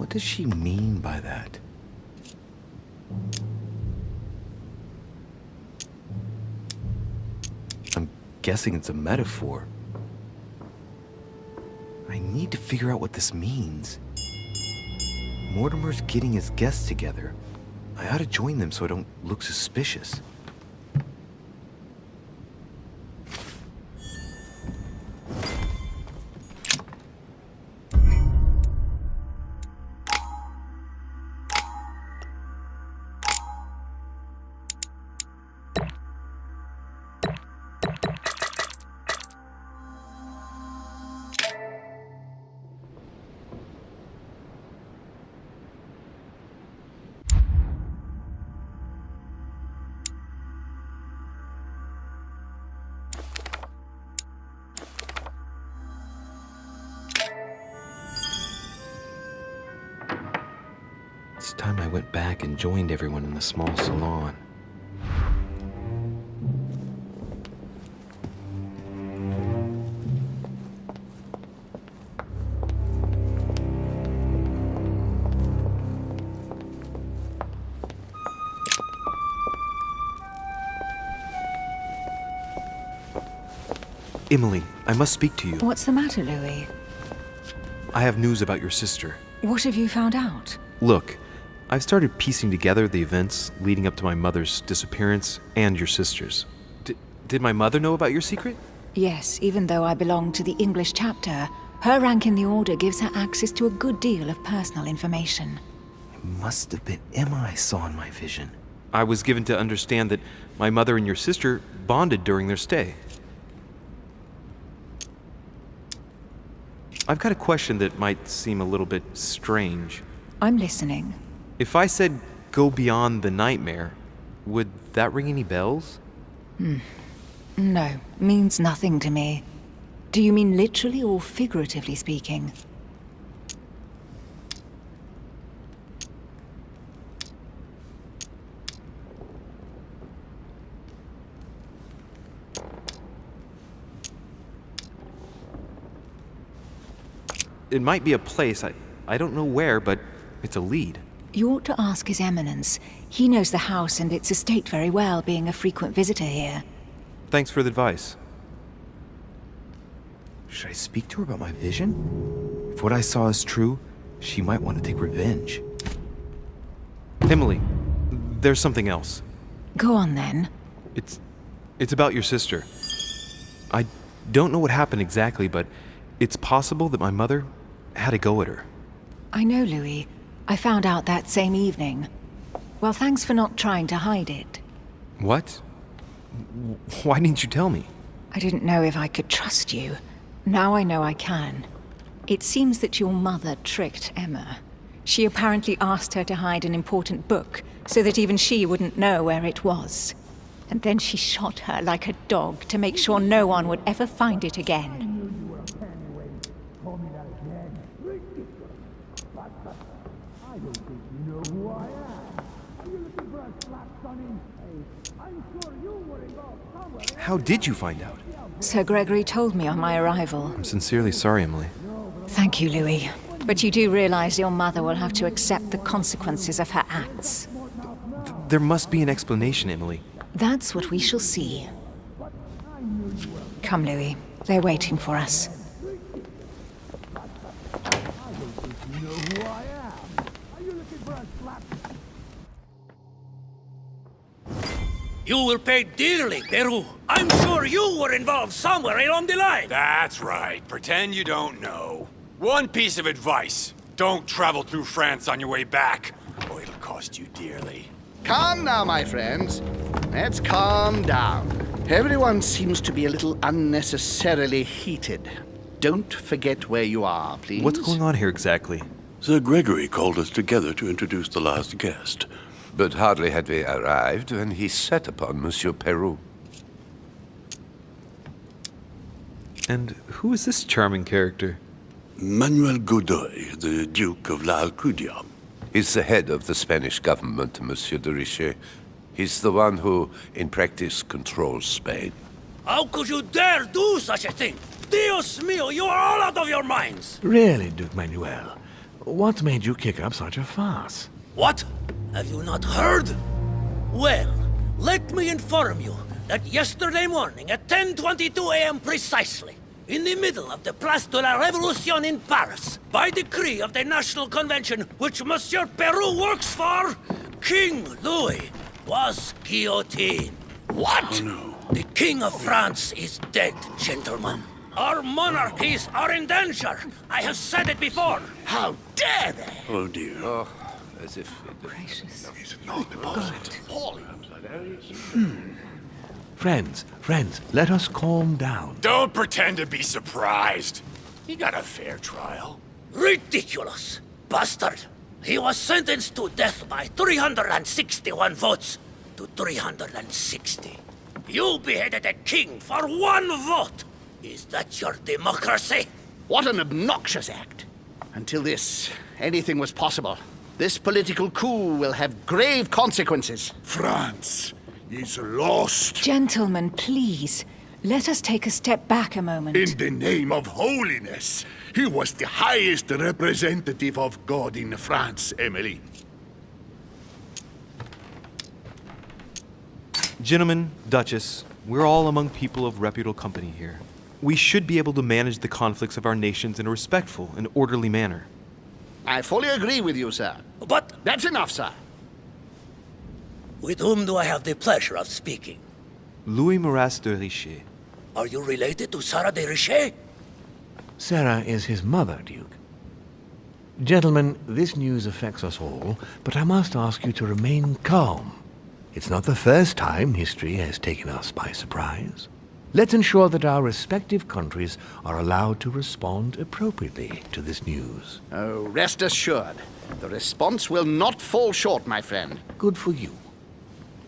What does she mean by that? I'm guessing it's a metaphor. I need to figure out what this means. Mortimer's getting his guests together. I ought to join them so I don't look suspicious. It's time I went back and joined everyone in the small salon. Emily, I must speak to you. What's the matter, Louis? I have news about your sister. What have you found out? Look, I've started piecing together the events leading up to my mother's disappearance and your sister's. Did my mother know about your secret? Yes, even though I belong to the English chapter, her rank in the Order gives her access to a good deal of personal information. It must have been Emma I saw in my vision. I was given to understand that my mother and your sister bonded during their stay. I've got a question that might seem a little bit strange. I'm listening. If I said go beyond the nightmare, would that ring any bells? No, means nothing to me. Do you mean literally or figuratively speaking? It might be a place, I don't know where, but it's a lead. You ought to ask His Eminence. He knows the house and its estate very well, being a frequent visitor here. Thanks for the advice. Should I speak to her about my vision? If what I saw is true, she might want to take revenge. Emily, there's something else. Go on then. It's about your sister. I don't know what happened exactly, but it's possible that my mother had a go at her. I know, Louis. I found out that same evening. Well, thanks for not trying to hide it. What? Why didn't you tell me? I didn't know if I could trust you. Now I know I can. It seems that your mother tricked Emma. She apparently asked her to hide an important book, so that even she wouldn't know where it was. And then she shot her like a dog to make sure no one would ever find it again. How did you find out? Sir Gregory told me on my arrival. I'm sincerely sorry, Emily. Thank you, Louis. But you do realize your mother will have to accept the consequences of her acts. There must be an explanation, Emily. That's what we shall see. Come, Louis. They're waiting for us. You will pay dearly, Peru. I'm sure you were involved somewhere along the line. That's right. Pretend you don't know. One piece of advice. Don't travel through France on your way back, or it'll cost you dearly. Calm now, my friends. Let's calm down. Everyone seems to be a little unnecessarily heated. Don't forget where you are, please. What's going on here exactly? Sir Gregory called us together to introduce the last guest. But hardly had we arrived when he set upon Monsieur Peru. And who is this charming character? Manuel Godoy, the Duke of La Alcudia. He's the head of the Spanish government, Monsieur de Richet. He's the one who, in practice, controls Spain. How could you dare do such a thing? Dios mío, you are all out of your minds! Really, Duke Manuel. What made you kick up such a fuss? What? Have you not heard? Well, let me inform you that yesterday morning at 10:22 a.m. precisely, in the middle of the Place de la Révolution in Paris, by decree of the National Convention which Monsieur Peru works for, King Louis was guillotined. What? The King of France is dead, gentlemen. Our monarchies are in danger. I have said it before. How dare they? Oh dear. Oh, as if... Friends, let us calm down. Don't pretend to be surprised. He got a fair trial. Ridiculous! Bastard! He was sentenced to death by 361 votes to 360. You beheaded a king for one vote! Is that your democracy? What an obnoxious act. Until this, anything was possible. This political coup will have grave consequences. France is lost. Gentlemen, please. Let us take a step back a moment. In the name of holiness. He was the highest representative of God in France, Emily. Gentlemen, Duchess, we're all among people of reputable company here. We should be able to manage the conflicts of our nations in a respectful and orderly manner. I fully agree with you, sir. But That's enough, sir. with whom do I have the pleasure of speaking? Louis Maras de Richet. Are you related to Sarah de Richet? Sarah is his mother, Duke. Gentlemen, this news affects us all, but I must ask you to remain calm. It's not the first time history has taken us by surprise. Let's ensure that our respective countries are allowed to respond appropriately to this news. Oh, rest assured. The response will not fall short, my friend. Good for you.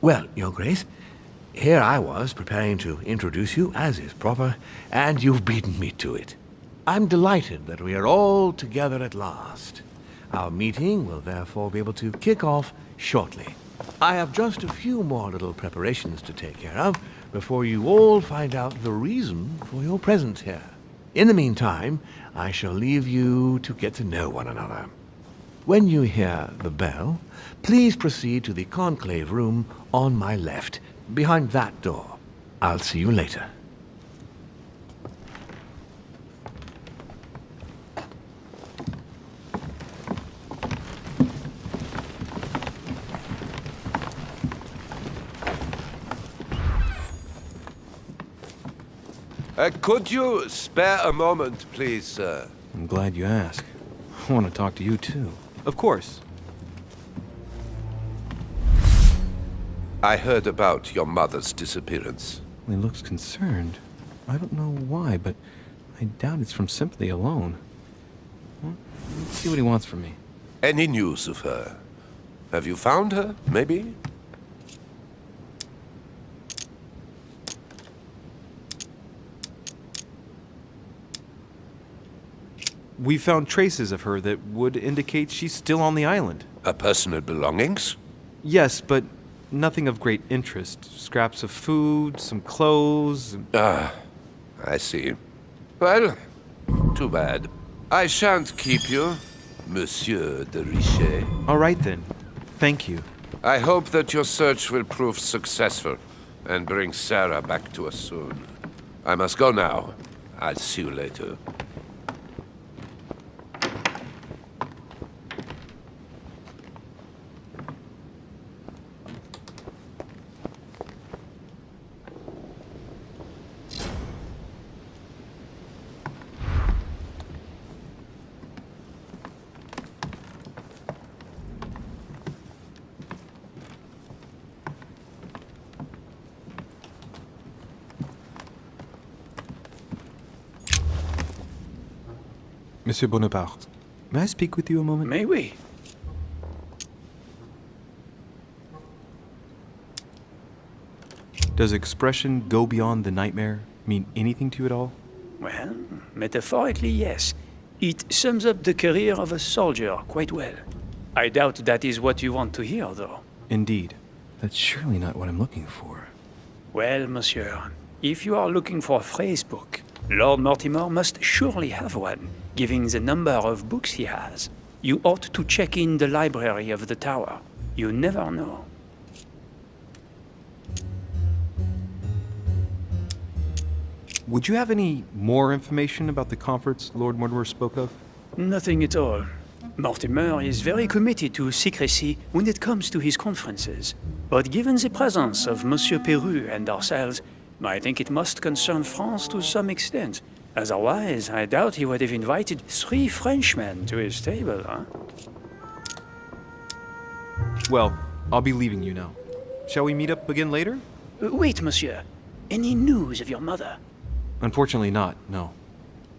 Well, Your Grace, here I was preparing to introduce you as is proper, and you've beaten me to it. I'm delighted that we are all together at last. Our meeting will therefore be able to kick off shortly. I have just a few more little preparations to take care of before you all find out the reason for your presence here. In the meantime, I shall leave you to get to know one another. When you hear the bell, please proceed to the conclave room on my left, behind that door. I'll see you later. could you spare a moment, please, sir? I'm glad you asked. I want to talk to you too. Of course. I heard about your mother's disappearance. He looks concerned. I don't know why, but I doubt it's from sympathy alone. Well, let's see what he wants from me. Any news of her? Have you found her, maybe? We found traces of her that would indicate she's still on the island. Her personal belongings? Yes, but nothing of great interest. Scraps of food, some clothes. Ah, I see. Well, too bad. I shan't keep you, Monsieur de Richet. All right then. Thank you. I hope that your search will prove successful and bring Sarah back to us soon. I must go now. I'll see you later. Monsieur Bonaparte, may I speak with you a moment? May we? Does expression "go beyond the nightmare" mean anything to you at all? Well, metaphorically, yes. It sums up the career of a soldier quite well. I doubt that is what you want to hear, though. Indeed. That's surely not what I'm looking for. Well, monsieur, if you are looking for a phrase book, Lord Mortimer must surely have one, given the number of books he has. You ought to check in the library of the tower. You never know. Would you have any more information about the conference Lord Mortimer spoke of? Nothing at all. Mortimer is very committed to secrecy when it comes to his conferences. But given the presence of Monsieur Peru and ourselves, I think it must concern France to some extent. Otherwise, I doubt he would have invited 3 Frenchmen to his table, huh? Well, I'll be leaving you now. Shall we meet up again later? Wait, monsieur. Any news of your mother? Unfortunately not, no.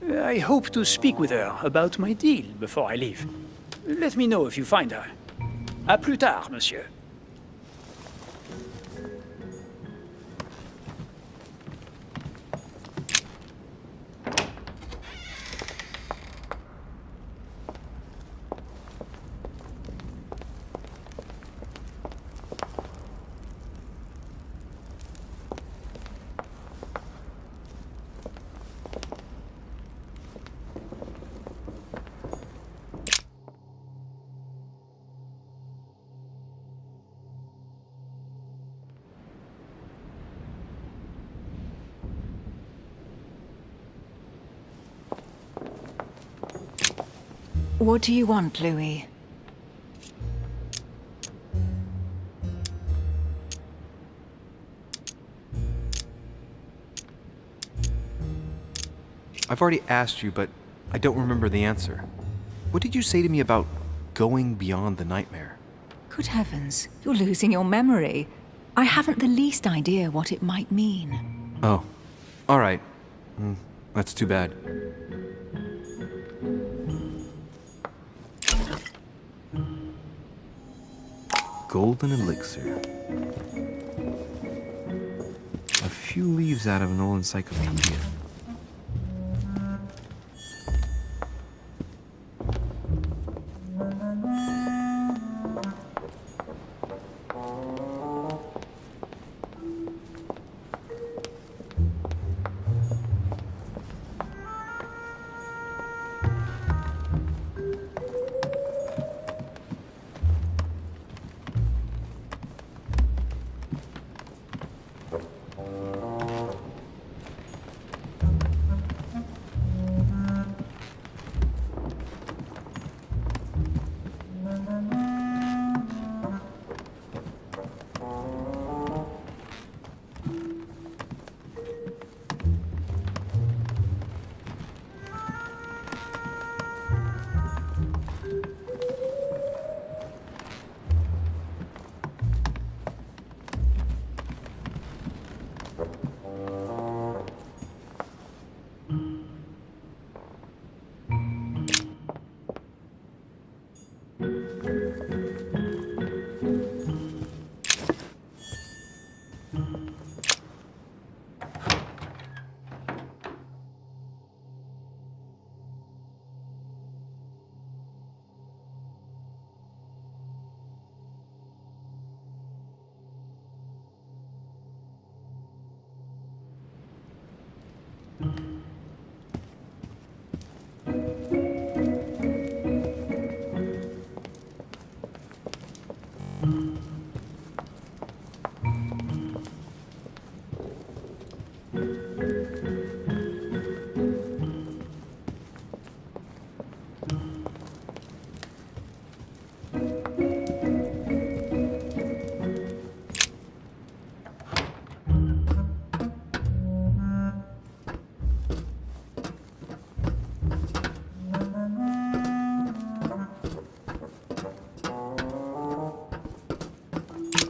I hope to speak with her about my deal before I leave. Let me know if you find her. À plus tard, monsieur. What do you want, Louis? I've already asked you, but I don't remember the answer. What did you say to me about going beyond the nightmare? Good heavens, you're losing your memory. I haven't the least idea what it might mean. Oh, all right. That's too bad. Golden elixir. A few leaves out of an old encyclopedia.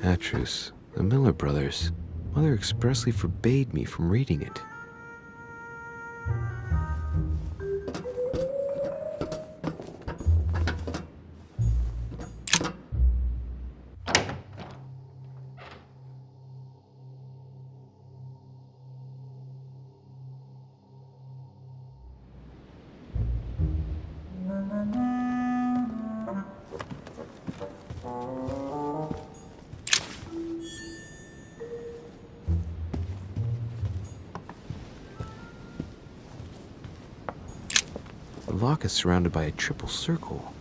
Atrus, the Miller brothers. Mother expressly forbade me from reading it. The lock is surrounded by a triple circle.